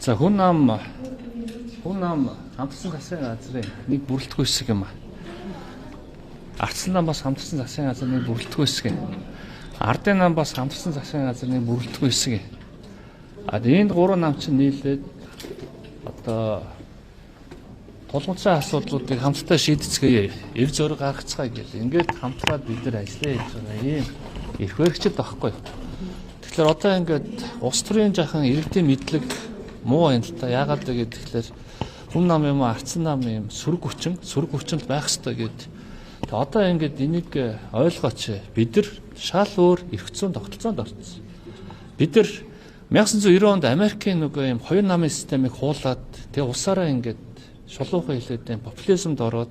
За хүн ам хамтарсан засгийн газрын нэг бүрэлдэхүүн хэсэг юм а. Ардсан нам бас хамтарсан засгийн газрын нэг бүрэлдэхүүн хэсэг. Ардын нам бас хамтарсан засгийн газрын нэг бүрэлдэхүүн хэсэг. Энд гурван нам чинь нийлээд одоо тулгуурлын асуудлуудыг хамтдаа шийдэцгээе, эв зориг гаргацгаая гэл. Ингээд хамтраад бид нар ажиллаа хийж байгаа юм эрх баригчд байхгүй. Тэгэхээр одоо ингээд улс төрийн жахан иргэдийн мэдлэг муу юм л та. Яагаад гэвэл тэгэхээр хүн нам юм ардсан нам юм сөрөг хүчинд байх хэрэгтэй гэд. Тэгээ одоо ингээд энийг ойлгооч. Бид нар шал өөр эрх зүйн тогтолцоонд орсон. Бид нар 1990 онд Америкийн нөгөө юм хоёр намын системийг хуулаад тэгээ улсаараа ингээд шулуухан хэлээд популизмд ороод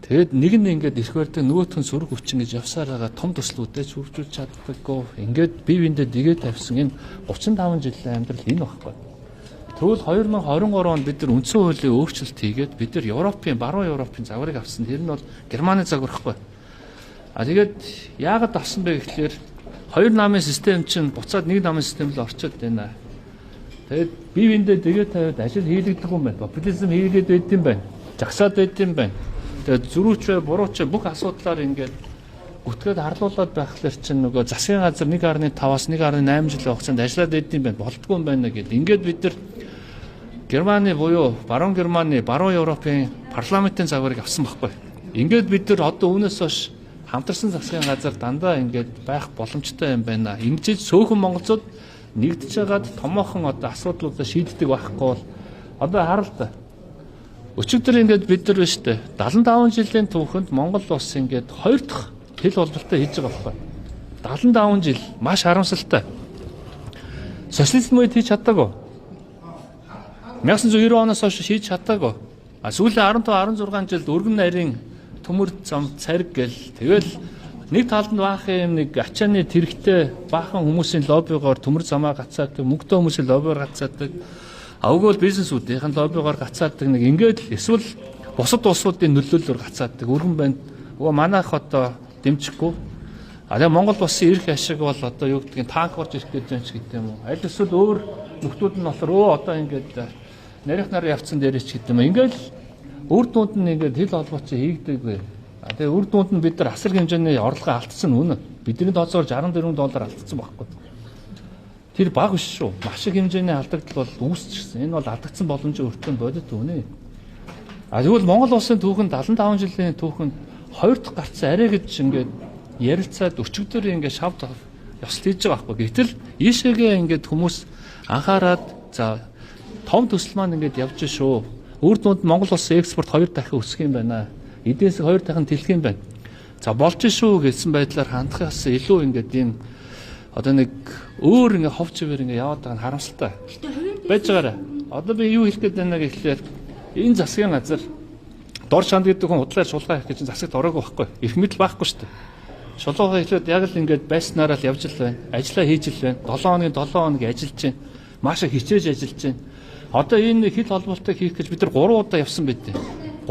тэгээд нэг нь ингээд эрх барьдаг нөгөөх нь сөрөг хүчин гэж явсаар байгаа том төслүүдээ хөгжүүлж чаддаггүй. Ингээд бие биендээ дэгээ тавьсан энэ 35 жилийн амьдрал энэ багхгүй. Тэгвэл 2023 онд бид нар үндсэн хуулийн өөрчлөлт хийгээд бид нар Европын баруун Европын загварыг авсан. Тэр нь бол Германы загвар байхгүй. Тэгээд яагаад авсан бэ гэхлээр хоёр намын систем чинь буцаад нэг намын системд орчод байна. Тэгээд бие биендээ дэгээ тавиад ажил хийлэгдэх юм байна. Популизм хийгээд байд юм байна. Жагсаад байд юм байна. Тэгээд зөрүүч бай, бурууч бай бүх асуудлаар ингээд гүтгээд харлуулад байхлаар чинь нөгөө засгийн газар 1.5-аас 1.8 жилийн хугацаанд ажиллаад байд юм байна. Болдгүй юм байна гэд. Ингээд бид нар Германы буюу баруун Германы, баруун Европын парламентын загварыг авсан байхгүй. Ингээд бид нар одоо үүнээс хойш хамтарсан засгийн газар дандаа ингээд байх боломжтой юм байна. Ингэж сөөхөн монголчууд нэгдэж байгаад томоохон одоо асуудлуудаа шийддэг байхгүй бол одоо хараа л да. Өчигдөр ингээд бид нар биш үү 75 жилийн түүхэнд Монгол улс ингээд хоёр дахь хил боловсролтой хийж байгаа байхгүй. 75 жил маш харамсалтай. Социализм үед хийж чадаагүй. 1990 оноос хойш хийж чадаагүй. Сүүлийн 15 16 жилд өргөн нарийн төмөр зам цариг гэл тэгэл нэг талд нь баахан юм нэг ачааны тэрэгтэй баахан хүмүүсийн лоббигоор төмөр замаа гацаадаг, мөнгөтэй хүмүүсийн лоббиор гацаадаг, авгуул бизнесүүдийн лоббигоор гацаадаг нэг ингээд л эсвэл бусад улсуудын нөлөөллөөр гацаадаг өргөн байна. Өө манайх одоо дэмжихгүй. Тэгээ Монгол улсын эрх ашиг бол одоо юу гэдгийг танк орж ирэх гэж байна ч гэдэг юм уу. Аль эсвэл өөр нөхдүүд нь болохоор одоо ингээд нарийнх нараа явцсан дээрээ ч гэдэг юм. Ингээд үр дүнд нь ингээд хил холбооч хийгдэг бай. Тэгээ үр дүнд нь бид нар асар хэмжээний орлогоо алдсан үнэ. Бидний тооцоогоор $64 алдсан байхгүй. Тэр бага биш шүү. Маш их хэмжээний алдагдал бол үүсчихсэн. Энэ бол алдагдсан боломжийн өртөө бодит үнэ. Тэгвэл Монгол улсын түүхэнд 75 жилийн түүхэнд хоёр дахь гарцсан арай гэж ингээд ярилцаад өчигдөр ингээд шавд ёслол хийж байгаа байхгүй. Гэтэл ийшээгээ ингээд хүмүүс анхаарад за том төсөл маань ингээд явж шүү. Үр дүнд Монгол улсын экспорт 2 дахин өсөх юм байна. Эдийн засаг 2 дахин тэлэх юм байна. За болж шүү гэсэн байдлаар хандхаас илүү ингээд ийм одоо нэг өөр ингээд хов чигээр ингээд яваад байгаа нь харамсалтай. Байж байгаарай. Одоо би юу хэлэх гээд байна гэхлээр энэ засгийн газар дор шанд гэдэг хүн худлаа шулгаа хийх гэж засагт ороогүй байхгүй. Их мэдл байхгүй шүү дээ. Шулуугаа хийлээд яг л ингээд байснараа л явж л байна. Ажлаа хийж л байна. 7 хоногийн 7 хоног ажиллаж байна. Маш их хичээж ажиллаж байна. Одоо энэ хил холбоолтыг хийх гэж бид нар 3 удаа явсан байдیں۔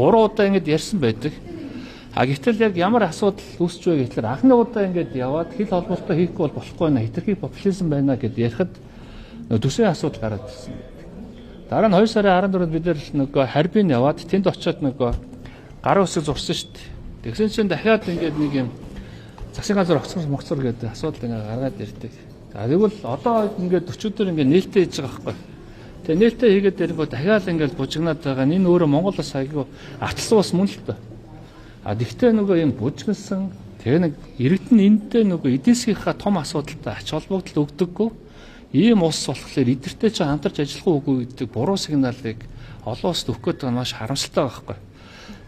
3 удаа ингэж ярьсан байдаг. Гэтэл яг ямар асуудал үүсч вэ гэхэлэр анхны удаа ингэж яваад хил холбоолтоо хийхгүй бол болохгүй нэ хитрхи популизм байна гэд ярихад төсвийн асуудал гараад ирсэн. Дараа нь 2 сарын 14-нд бид нар нөгөө Харбин яваад тэнд очиод нөгөө гар үсэг зурсан шүү дээ. Тэгсэн чинь дахиад ингэж нэг юм засгийн газар огцор гэдэг асуудал ингэ гаргаад ирдэг. Тэгвэл одоо ингэж өчигдөр ингэ нээлттэй хийж байгаа байхгүй. Тэгээ нээлттэй хийгээд ирэнгөө дахиад ингээд бужигнаад байгаа. Энэ өөрөө Монгол улс аягүй арчилсан бас мөн л та. Тэгтээ нөгөө юм бужигнсан тэгээ нэг иргэдэн эндээ нөгөө эдийн засгийнхаа том асуудалтай ач холбогдол өгдөггүй. Ийм улс болохоор эдгэртэй ч хамтарч ажиллах уугүй гэдэг буруу сигналыг олон улсад өгөх гэдэг нь маш харамсалтай байхгүй.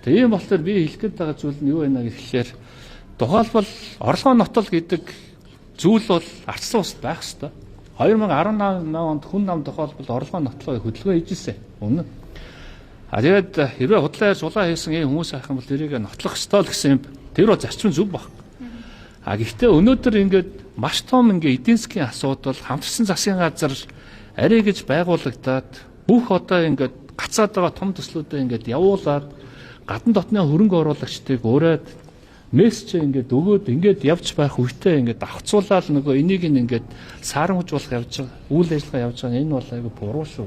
Тэгээ ийм болохоор би хэлэх гээд байгаа зүйл нь юу вэ гэхээр тухайлбал орлогоо нотол гэдэг зүйл бол арчилсан улсад байх ёстой. 2018 онд хүн нам тохиолдолд орлогоо нотлогыг хөдөлгөөн хийжсэн. Үнэн. Тэгээд хэрвээ худлаа сулаа хийсэн ийм хүмүүс авах юм бол тэрийг нотлох ёстой л гэсэн юм. Тэр бол зарчим зөв баг. Гэхдээ өнөөдөр ингээд маш том ингээд эдийн засгийн асуудал хамтарсан засгийн газар арай гэж байгуулагдаад бүх одоо ингээд гацаад байгаа том төслүүдэд ингээд явуулаад гадна дотны хөрөнгө оруулагчдыг ураад мессеж ингээд өгөөд ингээд явж байх үедээ ингээд давхцуулаад нөгөө энийг ингээд саарамжуулах явж байгаа. Үйл ажиллагаа явж байгаа. Энэ бол айгүй буруу шүү.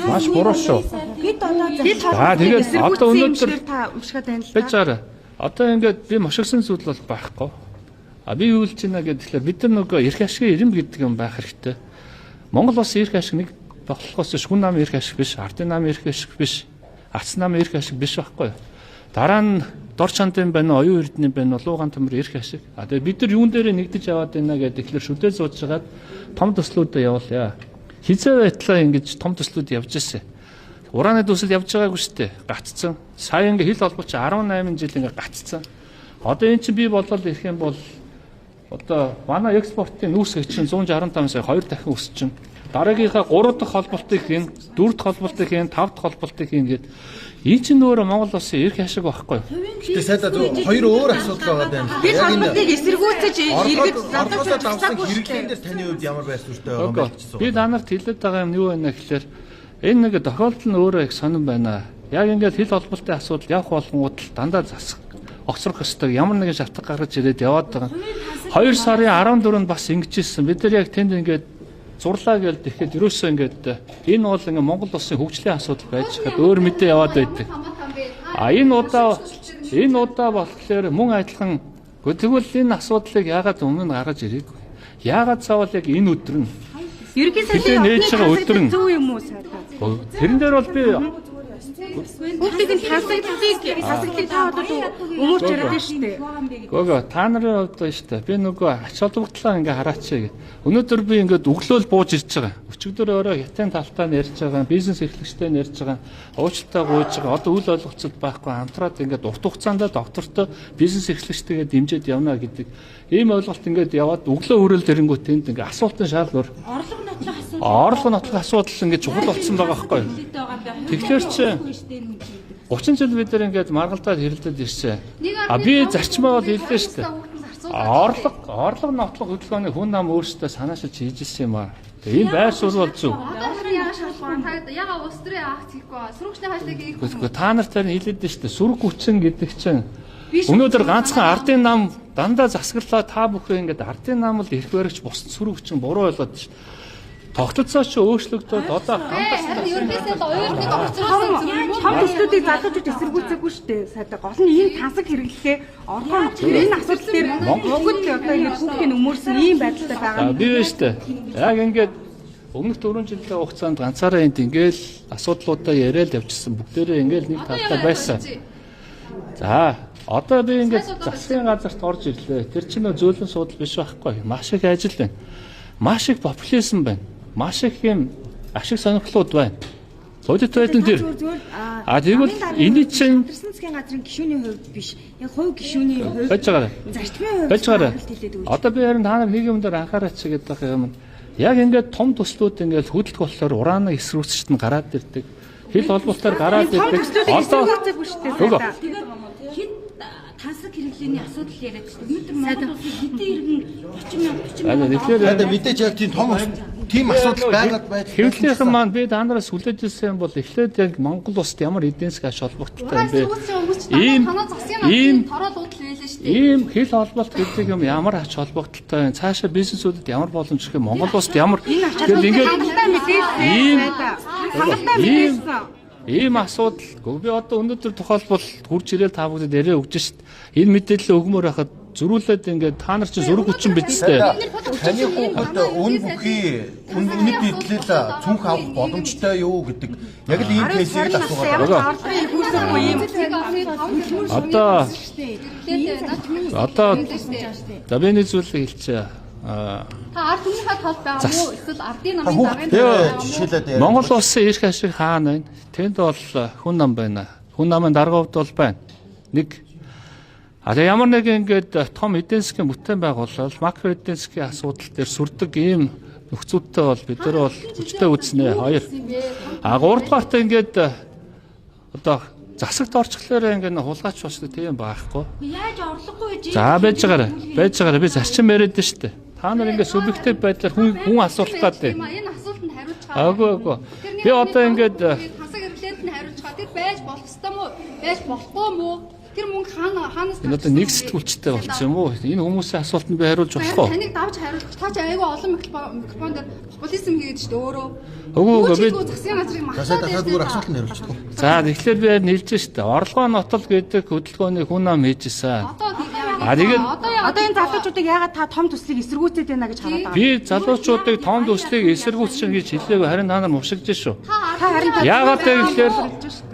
Маш буруу шүү. Бид одоо тэгээд одоо өнөөдөр та уншгаад байна л байж байгаа. Одоо ингээд би мошигсон зүйл бол байхгүй. А би юу хэлж байна гэхээр бид нар нөгөө эрх ашигын ирэмб гэдэг юм байх хэрэгтэй. Монгол улсын эрх ашиг нэг болохоос шүн намын эрх ашиг биш, ардын намын эрх ашиг биш, ац намын эрх ашиг биш байхгүй. Дараа нь дор чандын байна, оюун эрдэнэ байна, улуугаан төмөр эрх ашиг. А тэгээ бид нар юун дээрээ нэгдэж яваад байна гэдэг тэгэхээр шүдээ зуужгаад том төслүүдэд явуулъя. Хизээ байтлаа ингэж том төслүүд явж ирсэн. Урааны төсөл явж байгаагүй шүү дээ. Гаццсан. Сая ингээ хил холбооч 18 жил ингээ гаццсан. Одоо эн чинь бий болол ирэх юм бол одоо манай экспортын нүүрс чинь 165 сая 2 дахин өсөж чинь. Дараагийнхаа 3 дахь холболтыг хийн, 4 дахь холболтыг хийн, 5 дахь холболтыг хийн гэдэг. Энэ чинь өөрөө Монгол улсын эрх ашиг байхгүй. Гэтэ сайдаа хоёр өөр асуудал байгаа юм. бид холбоотыг эсэргүүцэж иргэд задлуулж авсан хэрэглэн дээр таны хувьд ямар байр суурьтай байгаа юм бэ гэж би та нарт хэлээд байгаа юм юу байна гэхээр энэ нэг тохиолдол нь өөрөө их сонирн байна. Яг ингээд хил холболтын асуудал явах болгонгууд л дандаа засах огцрох ёстой ямар нэгэн шалтгаан гаргаж ирээд яваад байгаа. 2 сарын 14-нд бас ингэжсэн. Бид нар яг тэнд ингээд зурлаа гээл тэгэхэд ерөөсөө ингээд энэ бол ингээд Монгол улсын хөгжлийн асуудал байж хаад өөр мэдээ яваад байдаг. А энэ удаа болохоор мөн адилхан тэгвэл энэ асуудлыг яагаад өмнө нь гаргаж ирээгүй? Яагаад цаавал яг энэ өдөр нь ерөнхий сайдын өдөр нь зөв юм уу сайдаа? тэрэн дээр бол би Бүгдийг тасаглалыг та одоо өмөрч яриад байна шүү дээ. Гого та нарын хувьд байна шүү дээ. Би нөгөө ач холбогдлоо ингээ хараач гэх. Өнөөдөр би ингээд өглөөл бууж ирж байгаа. Өчигдөр өөрөө хятадын талтай ярьж байгаа, бизнес эрхлэгчтэй ярьж байгаа, уучлалтаа гуйж байгаа. Одоо үл ойлголцол байхгүй хамтраад ингээд урт хугацаанд доктортой бизнес эрхлэгчтэйгээ дэмжиж явна гэдэг ийм ойлголт ингээд яваад өглөө өрөөл тэрэнгүүт тэнд ингээ асуултын шаалгуур орлого нотлох асуудал ингээд чухал болсон байгаа байхгүй. Тэгэхээр чи 30 жил бид нар ингээд маргалдаад хэрэлдэж ирсэн. А би зарчмаа бол хэллээ шүү дээ. Орлого нотлох хөдөлгөөний хүн нам өөрсдөө санаашилж хийж ирсэн юм аа. Тэгээ энэ байр суурь бол зөв. Яга улс төрийн акц хийхгүй сургуучны хайлтыг хийхгүй. Та нартай хэлээд шүү дээ. Сүрэг хүчин гэдэг чинь өнөөдөр ганцхан ардын нам дандаа засаглаа та бүхэн ингээд ардын нам л эрх баригч бус сүрэг хүчин буруу ойлгоод шүү. Тогтолцоо ч өөрчлөгдөөд одоо хамтарсан ерөнхийдөө оюутныг огцруулсан зүйл юм уу? Том төслүүдийг залуучууд эсэргүүцээгүй шүү дээ. Сайдаа гол нь ийм тансаг хэрэглэхээ орлого энэ асуудал дээр Монгол одоо ингэ бүгдийг өмөрсөн ийм байдалтай байгаа. Би байна шүү дээ. Яг ингээд өмнөх 4 жилийн хугацаанд ганцаараа энд ингээл асуудлуудаа яриад явчихсан. Бүгдээрээ ингээл нэг талтай байсан. За одоо би ингээд засгийн газарт орж ирлээ. Тэр чинь зөөлөн суудал биш байхгүй. Маш их ажил байна. Маш их популизм байна. Маш их юм ашиг сонирхлууд байна. Бодит байдал дээр. Тэгвэл энэ чинь засгийн газрын гишүүний хувьд биш. Яг хувь гишүүний хувьд байж байгаа. зарчмын хувьд байж байгаа. Одоо би харин та нар нэг юм дээр анхаараач гэдэг юм. Яг ингээд том төслүүд ингээд хөдөлгөх болохоор урааны эсрүүцчт нь гараад ирдэг. Хил холбоотоор гараад ирдэг. Одоо хэд тансаг хэрэглээний асуудал яриад байна. Өнөөдөр Монгол улсын хэдэн иргэн 30 Тэгэхээр мэдээж яг тийм асуудал байгаад байж. Хэвлэлийнхэн маань би та нараас хүлээж ирсэн бол эхлээд яг Монгол улсад ямар эдийн засгийн ач холбогдолтой юм бэ? Ийм хил холболт гэдэг юм ямар ач холбогдолтой вэ? Цаашаа бизнесүүдэд ямар боломж өгөх юм? Монгол улсад ямар ингээд ийм асуудал. Би одоо өнөөдөр тохиолбол хурж ирээл та бүдэд яриа өгч шít. Энэ мэдээлэл өгмөр байхад зөрүүлээд ингээд та нар чинь зөрөг хүчин бидтэй. Таны хүүхэд үнэт нийтлэл цүнх авах боломжтой юу гэдэг яг л ийм кейсийг л асуугаад байгаа. Одоо давэний зүйлийг хэлчихье. Та ард түмнийхээ талд байгаа мó эсвэл ардын намын даргын Монгол улсын эрх ашиг хаана байна? Тэнд бол хүн нам байна. Хүн намын даргавд бол байна. Нэг ямар нэг ингээд том эдийн засгийн бүтээн байгуулалт макро эдийн засгийн асуудал дээр сүрдэг ийм нөхцөлтэй бол бид нар бол хүчтэй үзнэ. 2. Гуравдугаарт ингээд одоо засагт орчихлоороо ингээд хулгайч болчихдог тийм байхгүй. яаж орлогогүй гэж. За байж байгаараа би зарчим яриад байна шүү дээ. Та нар ингээд субъектив байдлаар хүн асуулах гэдэг. Энэ асуултанд хариулж байгаа. Агуу. Би одоо ингээд тансаг хэрэглээнд нь хариулж байгаа. Тэр байж болох ёстой мó? Байж болохгүй мó? Тэр мөнгө хаанаас Энэ одоо нэг сэтгүүлчтэй болчих юм уу? Энэ хүмүүсийн асуултанд би хариулж болохгүй. Таныг давж хариулах. Та ч айгүй олон микрофон дээр популизм хийгээд шүү дээ өөрөө. Үгүй би засгийн газрыг Засаад махлаад зүгээр асуулт нь хариулчихгүй. за тэгэхээр би нийлж штэ. Орлогоо нотол гэдэг хөдөлгөөний хүн ам хийжсэн. А тэгээд Одоо энэ залуучуудыг яагаад та том төслийг эсэргүүцээд байна гэж хараад байгаа. би залуучуудыг том төслийг эсэргүүцсэн гэж хэлээгүй харин та нар мувшигдж шүү. Та харин Яагаад гэвэл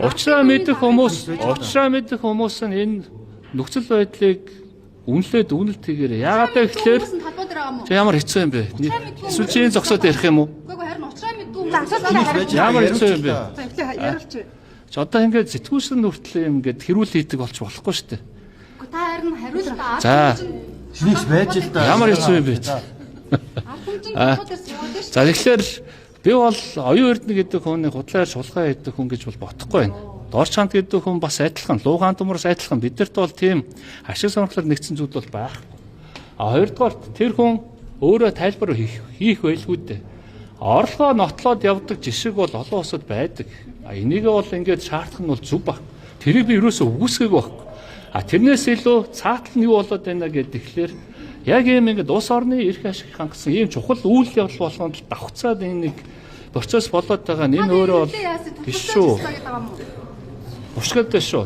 уучраа мэдэх хүмүүс нь энэ нөхцөл байдлыг үнэлээд үнэлт хийгээрэй. Яагаад гэвэл талбай дээр байгаа юм уу? чи ямар хэцүү юм бэ? Эсвэл чи энэ зогсоод ярих юм уу? Үгүй харин уучраа мэдүү. Ямар хэцүү юм бэ? яриулч. Чи одоо ингээд сэтгүүлсэн хүртэл юм ингээд хэрүүл хийдэг болчих болохгүй шүү дээ. Та харин хариулт. За. Шинийч байж л да. Ямар хэцүү юм бэ? За тэгэхээр би бол оюун эрдэнэ гэдэг хүний худлаар шулгаа хийдэг хүн гэж бол бодохгүй байна. Дорч хант гэдэг хүн бас адилхан, луугаан тумраас адилхан. Бидэрт бол тийм ашиг сонирхлоор нэгдсэн зүйл бол байхгүй. А хоёрдугаар тэр хүн өөрөө тайлбар хийх байлгүй дээ. Орлогоо нотлоод явдаг жишг бол олон улсад байдаг. А энийг бол ингээд шаардах нь бол зөв баг. Тэрийг би ерөөсөө үгүйсгээгүй байхгүй. А тэрнээс илүү цаатал нь юу болоод байна гэхээр яг ийм ингээд улс орны эрх ашиг хангасан ийм чухал үйл явдал болгонд давхцаад энэ нэг процесс болоод байгаа нь энэ өөрөө бол биш шүү. Уршигтай шүү.